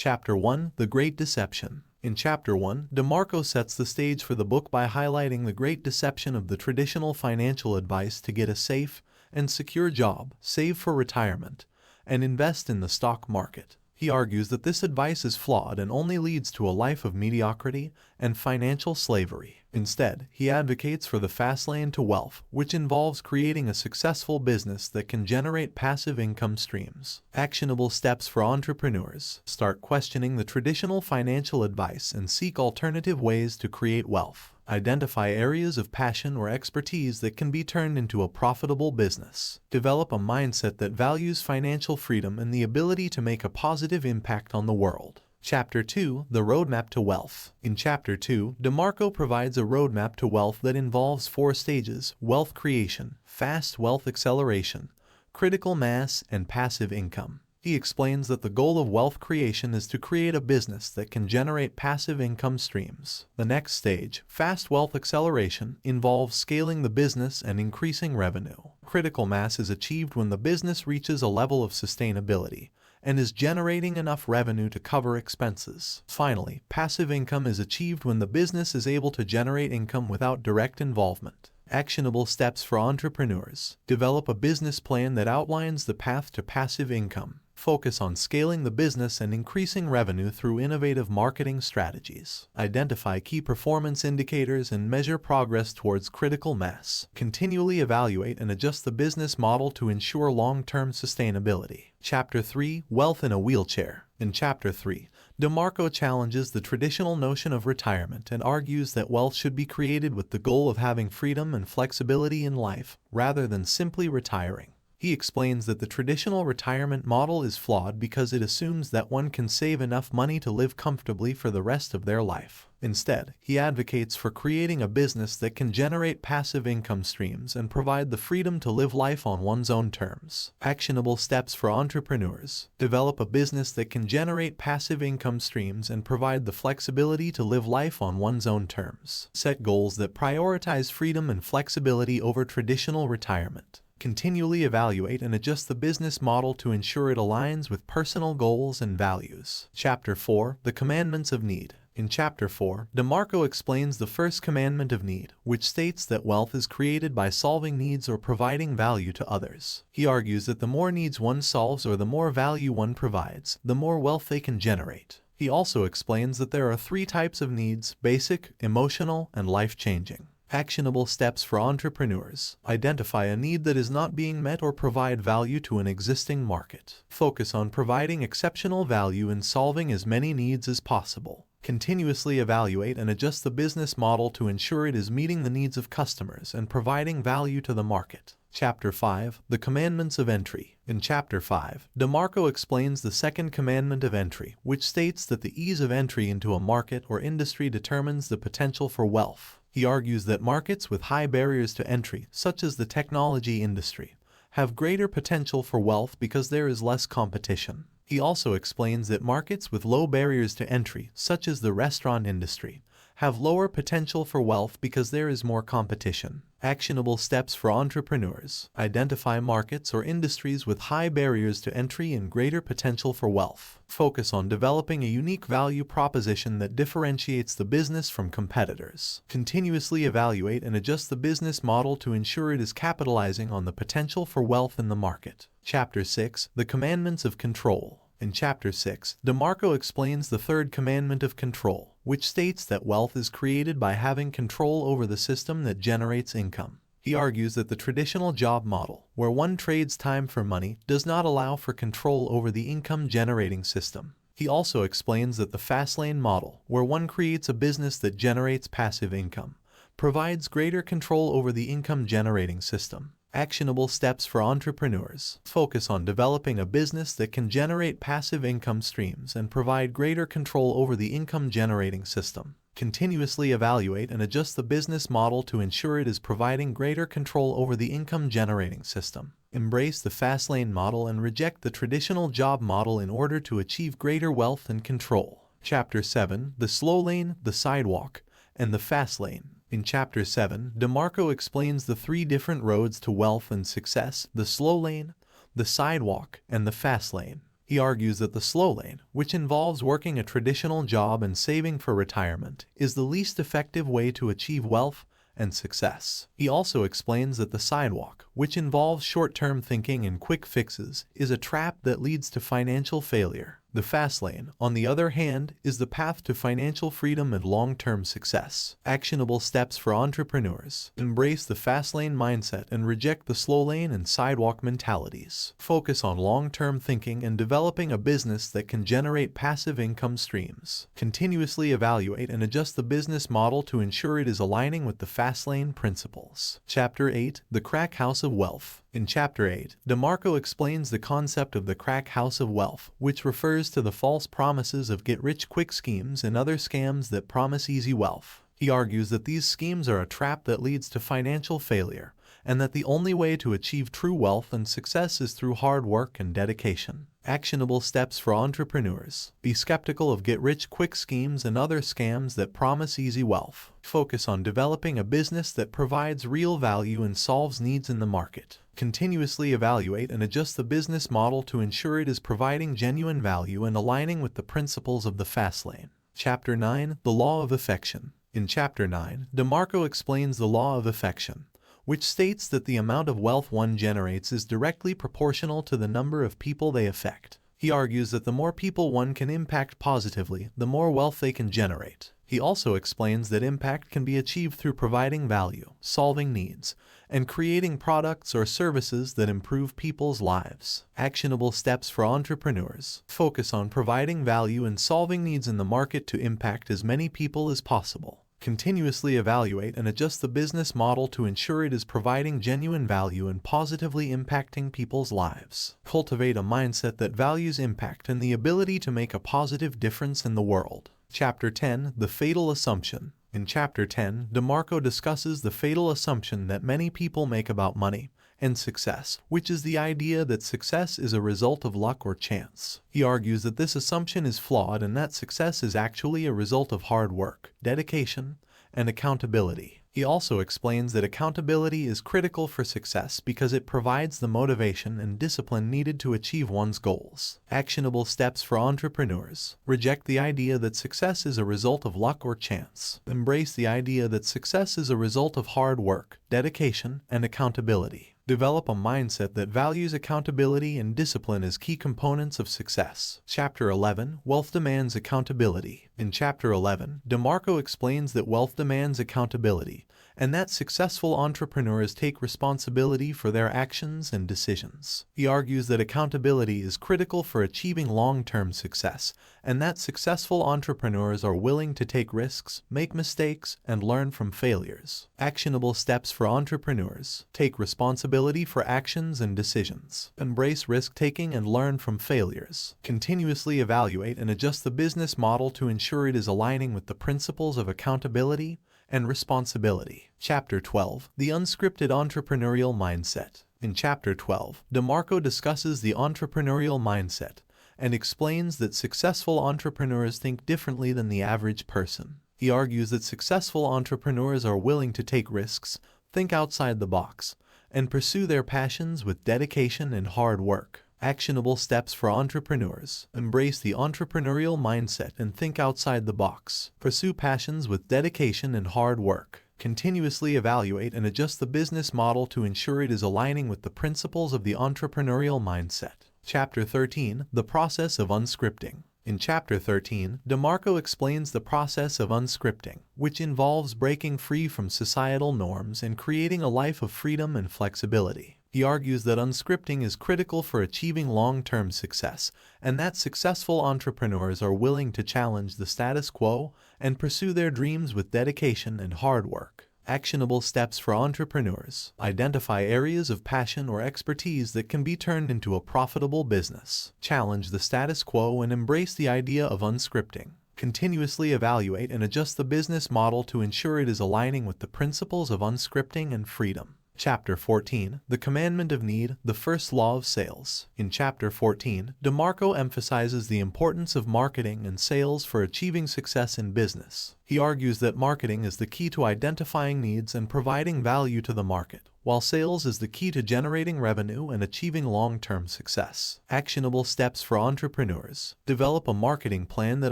Chapter 1: The Great Deception. In Chapter 1, DeMarco sets the stage for the book by highlighting the great deception of the traditional financial advice to get a safe and secure job, save for retirement, and invest in the stock market. He argues that this advice is flawed and only leads to a life of mediocrity and financial slavery. Instead, he advocates for the fast lane to wealth, which involves creating a successful business that can generate passive income streams. Actionable steps for entrepreneurs: start questioning the traditional financial advice and seek alternative ways to create wealth. Identify areas of passion or expertise that can be turned into a profitable business. Develop a mindset that values financial freedom and the ability to make a positive impact on the world. Chapter 2: The Roadmap to Wealth. In Chapter 2, DeMarco provides a roadmap to wealth that involves 4 stages: wealth creation, fast wealth acceleration, critical mass, and passive income. He explains that the goal of wealth creation is to create a business that can generate passive income streams. The next stage, fast wealth acceleration, involves scaling the business and increasing revenue. Critical mass is achieved when the business reaches a level of sustainability and is generating enough revenue to cover expenses. Finally, passive income is achieved when the business is able to generate income without direct involvement. Actionable steps for entrepreneurs: develop a business plan that outlines the path to passive income. Focus on scaling the business and increasing revenue through innovative marketing strategies. Identify key performance indicators and measure progress towards critical mass. Continually evaluate and adjust the business model to ensure long-term sustainability. Chapter 3: Wealth in a Wheelchair. In Chapter 3, DeMarco challenges the traditional notion of retirement and argues that wealth should be created with the goal of having freedom and flexibility in life, rather than simply retiring. He explains that the traditional retirement model is flawed because it assumes that one can save enough money to live comfortably for the rest of their life. Instead, he advocates for creating a business that can generate passive income streams and provide the freedom to live life on one's own terms. Actionable steps for entrepreneurs: develop a business that can generate passive income streams and provide the flexibility to live life on one's own terms. Set goals that prioritize freedom and flexibility over traditional retirement. Continually evaluate and adjust the business model to ensure it aligns with personal goals and values. Chapter 4: The Commandments of Need. In Chapter 4, DeMarco explains the first commandment of need, which states that wealth is created by solving needs or providing value to others. He argues that the more needs one solves or the more value one provides, the more wealth they can generate. He also explains that there are 3 types of needs: basic, emotional, and life-changing. Actionable steps for entrepreneurs: identify a need that is not being met or provide value to an existing market. Focus on providing exceptional value in solving as many needs as possible. Continuously evaluate and adjust the business model to ensure it is meeting the needs of customers and providing value to the market. Chapter 5: The Commandments of Entry. In Chapter 5, DeMarco explains the second commandment of entry, which states that the ease of entry into a market or industry determines the potential for wealth. He argues that markets with high barriers to entry, such as the technology industry, have greater potential for wealth because there is less competition. He also explains that markets with low barriers to entry, such as the restaurant industry, have lower potential for wealth because there is more competition. Actionable steps for entrepreneurs: identify markets or industries with high barriers to entry and greater potential for wealth. Focus on developing a unique value proposition that differentiates the business from competitors. Continuously evaluate and adjust the business model to ensure it is capitalizing on the potential for wealth in the market. Chapter 6: The Commandments of Control. In Chapter 6, DeMarco explains the third commandment of control, which states that wealth is created by having control over the system that generates income. He argues that the traditional job model, where one trades time for money, does not allow for control over the income-generating system. He also explains that the Fastlane model, where one creates a business that generates passive income, provides greater control over the income-generating system. Actionable steps for entrepreneurs: focus on developing a business that can generate passive income streams and provide greater control over the income-generating system. Continuously evaluate and adjust the business model to ensure it is providing greater control over the income-generating system. Embrace the Fastlane model and reject the traditional job model in order to achieve greater wealth and control. Chapter 7: The Slow Lane, the Sidewalk, and the Fast Lane. In Chapter 7, DeMarco explains the 3 different roads to wealth and success: the slow lane, the sidewalk, and the fast lane. He argues that the slow lane, which involves working a traditional job and saving for retirement, is the least effective way to achieve wealth and success. He also explains that the sidewalk, which involves short-term thinking and quick fixes, is a trap that leads to financial failure. The fast lane, on the other hand, is the path to financial freedom and long-term success. Actionable steps for entrepreneurs. Embrace the fast lane mindset and reject the slow lane and sidewalk mentalities. Focus on long-term thinking and developing a business that can generate passive income streams. Continuously evaluate and adjust the business model to ensure it is aligning with the fast lane principles. Chapter 8: The Crack House of Wealth. In Chapter 8, DeMarco explains the concept of the crack house of wealth, which refers to the false promises of get-rich-quick schemes and other scams that promise easy wealth. He argues that these schemes are a trap that leads to financial failure, and that the only way to achieve true wealth and success is through hard work and dedication. Actionable steps for entrepreneurs. Be skeptical of get-rich-quick schemes and other scams that promise easy wealth. Focus on developing a business that provides real value and solves needs in the market. Continuously evaluate and adjust the business model to ensure it is providing genuine value and aligning with the principles of the fast lane. Chapter 9: The Law of Affection. In Chapter 9, DeMarco explains the law of affection, which states that the amount of wealth one generates is directly proportional to the number of people they affect. He argues that the more people one can impact positively, the more wealth they can generate. He also explains that impact can be achieved through providing value, solving needs, and creating products or services that improve people's lives. Actionable steps for entrepreneurs. Focus on providing value and solving needs in the market to impact as many people as possible. Continuously evaluate and adjust the business model to ensure it is providing genuine value and positively impacting people's lives. Cultivate a mindset that values impact and the ability to make a positive difference in the world. Chapter 10: The Fatal Assumption. In Chapter 10, DeMarco discusses the fatal assumption that many people make about money and success, which is the idea that success is a result of luck or chance. He argues that this assumption is flawed and that success is actually a result of hard work, dedication, and accountability. He also explains that accountability is critical for success because it provides the motivation and discipline needed to achieve one's goals. Actionable steps for entrepreneurs. Reject the idea that success is a result of luck or chance. Embrace the idea that success is a result of hard work, dedication, and accountability. Develop a mindset that values accountability and discipline as key components of success. Chapter 11: Wealth Demands Accountability. In Chapter 11, DeMarco explains that wealth demands accountability, and that successful entrepreneurs take responsibility for their actions and decisions. He argues that accountability is critical for achieving long-term success, and that successful entrepreneurs are willing to take risks, make mistakes, and learn from failures. Actionable steps for entrepreneurs. Take responsibility for actions and decisions. Embrace risk-taking and learn from failures. Continuously evaluate and adjust the business model to ensure it is aligning with the principles of accountability and responsibility. Chapter 12: The Unscripted Entrepreneurial Mindset. In Chapter 12, DeMarco discusses the entrepreneurial mindset and explains that successful entrepreneurs think differently than the average person. He argues that successful entrepreneurs are willing to take risks, think outside the box, and pursue their passions with dedication and hard work. Actionable steps for entrepreneurs. Embrace the entrepreneurial mindset and think outside the box. Pursue passions with dedication and hard work. Continuously evaluate and adjust the business model to ensure it is aligning with the principles of the entrepreneurial mindset. Chapter 13: The Process of Unscripting. In Chapter 13, DeMarco explains the process of unscripting, which involves breaking free from societal norms and creating a life of freedom and flexibility. He argues that unscripting is critical for achieving long-term success, and that successful entrepreneurs are willing to challenge the status quo and pursue their dreams with dedication and hard work. Actionable steps for entrepreneurs. Identify areas of passion or expertise that can be turned into a profitable business. Challenge the status quo and embrace the idea of unscripting. Continuously evaluate and adjust the business model to ensure it is aligning with the principles of unscripting and freedom. Chapter 14: The Commandment of Need, the First Law of Sales. In Chapter 14, DeMarco emphasizes the importance of marketing and sales for achieving success in business. He argues that marketing is the key to identifying needs and providing value to the market, while sales is the key to generating revenue and achieving long-term success. Actionable steps for entrepreneurs. Develop a marketing plan that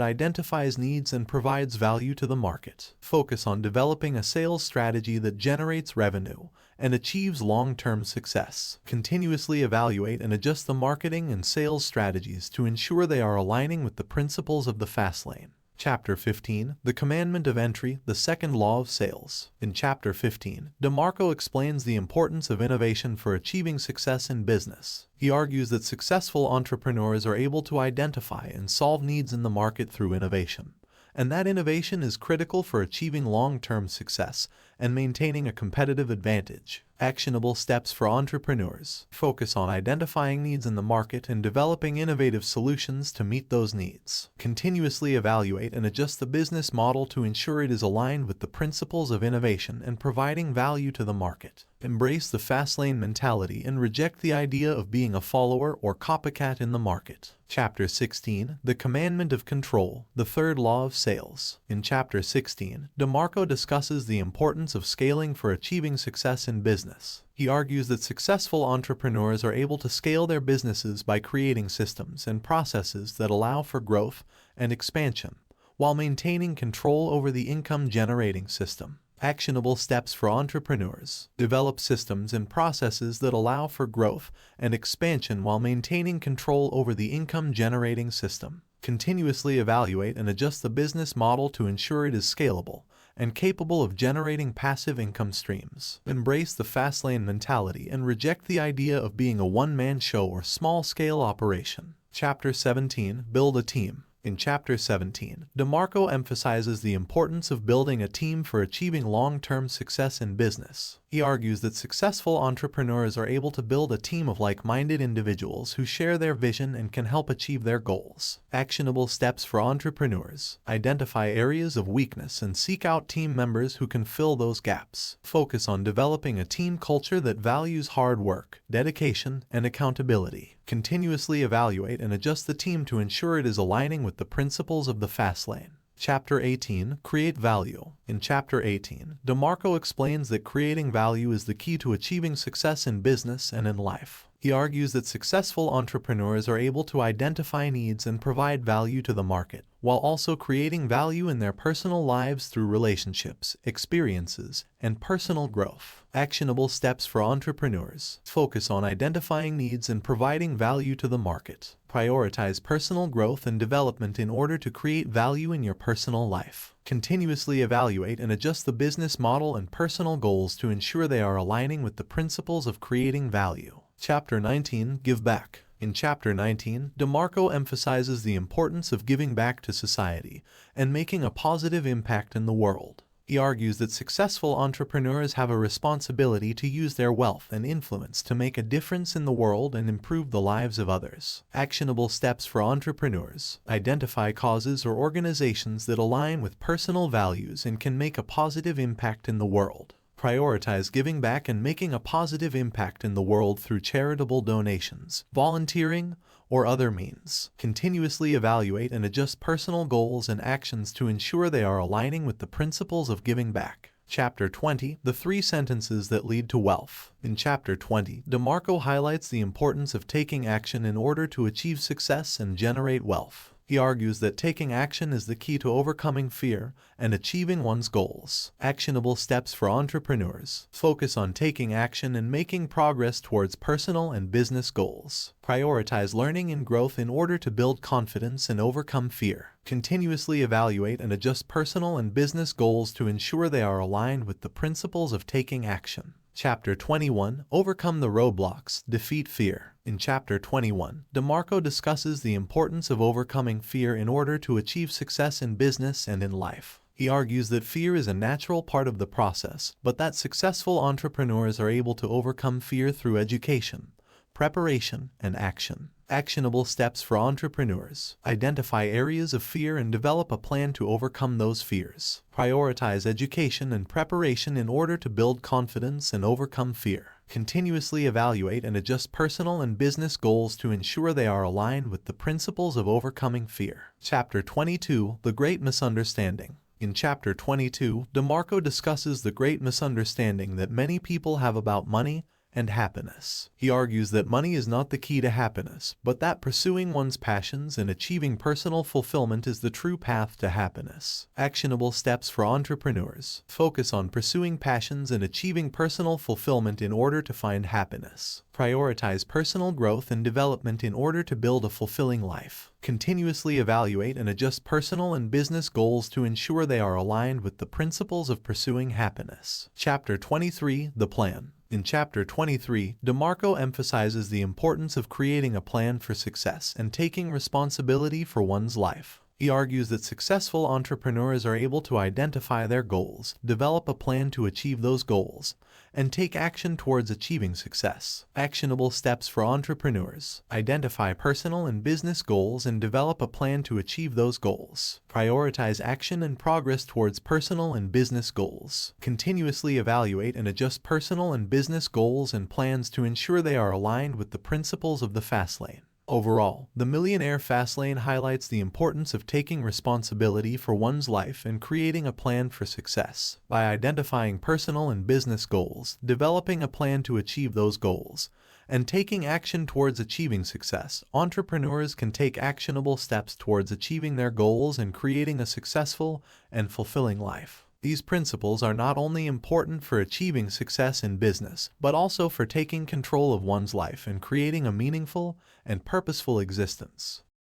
identifies needs and provides value to the market. Focus on developing a sales strategy that generates revenue and achieves long-term success. Continuously evaluate and adjust the marketing and sales strategies to ensure they are aligning with the principles of the Fastlane. Chapter 15, The Commandment of Entry, the Second Law of Sales. In Chapter 15, DeMarco explains the importance of innovation for achieving success in business. He argues that successful entrepreneurs are able to identify and solve needs in the market through innovation, and that innovation is critical for achieving long-term success and maintaining a competitive advantage. Actionable steps for entrepreneurs. Focus on identifying needs in the market and developing innovative solutions to meet those needs. Continuously evaluate and adjust the business model to ensure it is aligned with the principles of innovation and providing value to the market. Embrace the Fastlane mentality and reject the idea of being a follower or copycat in the market. Chapter 16, The Commandment of Control, the Third Law of Sales. In Chapter 16, DeMarco discusses the importance of scaling for achieving success in business. He argues that successful entrepreneurs are able to scale their businesses by creating systems and processes that allow for growth and expansion, while maintaining control over the income-generating system. Actionable steps for entrepreneurs. Develop systems and processes that allow for growth and expansion while maintaining control over the income-generating system. Continuously evaluate and adjust the business model to ensure it is scalable and capable of generating passive income streams. Embrace the Fastlane mentality and reject the idea of being a one-man show or small-scale operation. Chapter 17, Build a Team. In Chapter 17, DeMarco emphasizes the importance of building a team for achieving long-term success in business. He argues that successful entrepreneurs are able to build a team of like-minded individuals who share their vision and can help achieve their goals. Actionable steps for entrepreneurs. Identify areas of weakness and seek out team members who can fill those gaps. Focus on developing a team culture that values hard work, dedication, and accountability. Continuously evaluate and adjust the team to ensure it is aligning with the principles of the Fastlane. Chapter 18, Create Value. In Chapter 18, DeMarco explains that creating value is the key to achieving success in business and in life. He argues that successful entrepreneurs are able to identify needs and provide value to the market, while also creating value in their personal lives through relationships, experiences, and personal growth. Actionable steps for entrepreneurs. Focus on identifying needs and providing value to the market. Prioritize personal growth and development in order to create value in your personal life. Continuously evaluate and adjust the business model and personal goals to ensure they are aligning with the principles of creating value. Chapter 19, Give Back. In Chapter 19, DeMarco emphasizes the importance of giving back to society and making a positive impact in the world. He argues that successful entrepreneurs have a responsibility to use their wealth and influence to make a difference in the world and improve the lives of others. Actionable steps for entrepreneurs. Identify causes or organizations that align with personal values and can make a positive impact in the world. Prioritize giving back and making a positive impact in the world through charitable donations, volunteering, or other means. Continuously evaluate and adjust personal goals and actions to ensure they are aligning with the principles of giving back. Chapter 20, The 3 Sentences That Lead to Wealth. In Chapter 20, DeMarco highlights the importance of taking action in order to achieve success and generate wealth. He argues that taking action is the key to overcoming fear and achieving one's goals. Actionable steps for entrepreneurs. Focus on taking action and making progress towards personal and business goals. Prioritize learning and growth in order to build confidence and overcome fear. Continuously evaluate and adjust personal and business goals to ensure they are aligned with the principles of taking action. Chapter 21, Overcome the Roadblocks, Defeat Fear. In Chapter 21, DeMarco discusses the importance of overcoming fear in order to achieve success in business and in life. He argues that fear is a natural part of the process, but that successful entrepreneurs are able to overcome fear through education, preparation, and action. Actionable steps for entrepreneurs. Identify areas of fear and develop a plan to overcome those fears. Prioritize education and preparation in order to build confidence and overcome fear. Continuously evaluate and adjust personal and business goals to ensure they are aligned with the principles of overcoming fear. Chapter 22, The Great Misunderstanding. In Chapter 22, DeMarco discusses the great misunderstanding that many people have about money and happiness. He argues that money is not the key to happiness, but that pursuing one's passions and achieving personal fulfillment is the true path to happiness. Actionable steps for entrepreneurs. Focus on pursuing passions and achieving personal fulfillment in order to find happiness. Prioritize personal growth and development in order to build a fulfilling life. Continuously evaluate and adjust personal and business goals to ensure they are aligned with the principles of pursuing happiness. Chapter 23, The Plan. In Chapter 23, DeMarco emphasizes the importance of creating a plan for success and taking responsibility for one's life. He argues that successful entrepreneurs are able to identify their goals, develop a plan to achieve those goals, and take action towards achieving success. Actionable steps for entrepreneurs. Identify personal and business goals and develop a plan to achieve those goals. Prioritize action and progress towards personal and business goals. Continuously evaluate and adjust personal and business goals and plans to ensure they are aligned with the principles of the Fastlane. Overall, the Millionaire Fastlane highlights the importance of taking responsibility for one's life and creating a plan for success. By identifying personal and business goals, developing a plan to achieve those goals, and taking action towards achieving success, entrepreneurs can take actionable steps towards achieving their goals and creating a successful and fulfilling life. These principles are not only important for achieving success in business, but also for taking control of one's life and creating a meaningful and purposeful existence.